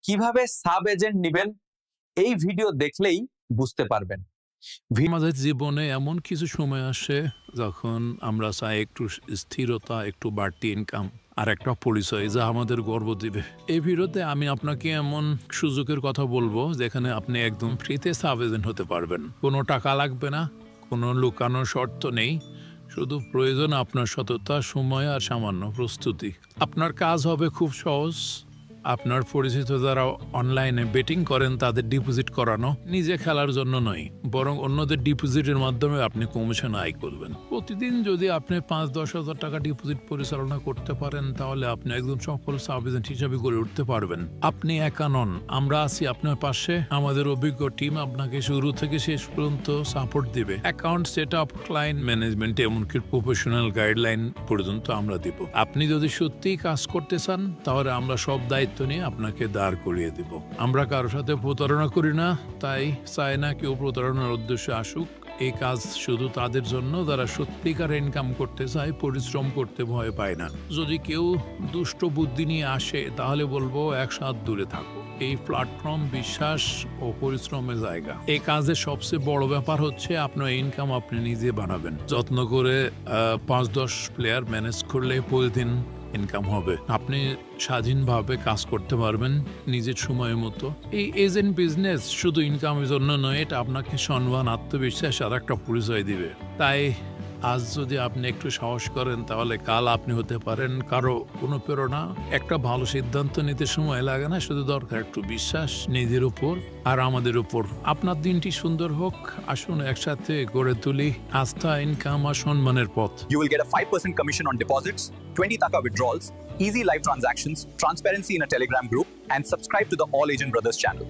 কিভাবে sub agent নেবেন এই ভিডিও দেখলেই বুঝতে পারবেন। আমাদের জীবনে এমন কিছু সময় আসে যখন আমরা চাই একটু স্থিরতা, একটু বাড়তি ইনকাম আর একটা পরিচয় যা আমাদের গর্ব দিবে। এই ভিডিওতে আমি আপনাকে এমন সুযোগের কথা বলবো যেখানে আপনি একদম ফ্রিতে সাব এজেন্ট হতে পারবেন। কোনো টাকা লাগবে না, কোনো লুকানোর শর্ত নেই, শুধু প্রয়োজন আপনার সততা, সময় আর সামান্য প্রস্তুতি। আপনার কাজ হবে খুব সহজ। আপনার পরিচিত যারা অনলাইনে বেটিং করেন তাদের ডিপোজিট করানো, নিজে খেলার জন্য নয়, বরং অন্যদের ডিপোজিটের মাধ্যমে আপনি কমিশন আয় করবেন। প্রতিদিন যদি আপনি ৫-১০ হাজার টাকা ডিপোজিট পরিচালনা করতে পারেন তাহলে আপনি একদম সফল সাব এজেন্ট হিসাবে গড়ে উঠতে পারবেন। আপনি একা নন, আমরা আছি আপনার পাশে। আমাদের অভিজ্ঞ টিম আপনাকে শুরু থেকে শেষ পর্যন্ত সাপোর্ট দিবে। Account set up, client management, এমনকি প্রফেশনাল গাইডলাইন পর্যন্ত আমরা দিব। আপনি যদি সত্যিই কাজ করতে চান তাহলে আমরা সব দায়িত্ব নিয়ে আপনাকে দাঁড় করিয়ে দিব। আমরা কারোর সাথে প্রতারণা করি না, তাই চাই না কেউ প্রতারণার উদ্দেশ্যে আসুক। এই কাজ শুধু তাদের জন্য যারা সত্যিকার ইনকাম করতে চায়, পরিশ্রম করতে ভয় পায় না। যদি কেউ দুষ্ট বুদ্ধি নিয়ে আসে তাহলে বলবো এক হাত দূরে থাকো। এই প্ল্যাটফর্ম বিশ্বাস ও পরিশ্রমের জায়গা। এই কাজের সবচেয়ে বড় ব্যাপার হচ্ছে আপনার ইনকাম আপনি নিজে বানাবেন। যত্ন করে ৫-১০ প্লেয়ার ম্যানেজ করলে প্রতিদিন ইনকাম হবে। আপনি স্বাধীনভাবে কাজ করতে পারবেন নিজের সময় মতো। এই এজেন্ট বিজনেস শুধু ইনকামের জন্য নয়, এটা আপনাকে সম্মান, আত্মবিশ্বাস আর একটা পরিচয় দিবে। তাই আজ যদি আপনি একটু সাহস করেন তাহলে কাল আপনি হতে পারেন কারো অনুপ্রেরণা। একটা ভালো সিদ্ধান্ত নিতে সময় লাগে না, শুধু দরকার একটু বিশ্বাস নিজের উপর আর আমাদের উপর। আপনার দিনটি সুন্দর হোক। আসুন একসাথে গড়ে তুলি আস্থা, ইনকাম আর সম্মানের পথ। You will get a 5% commission on deposits, 20 taka withdrawals, easy live transactions, transparency in a Telegram group, and subscribe to the All Agent Brothers channel.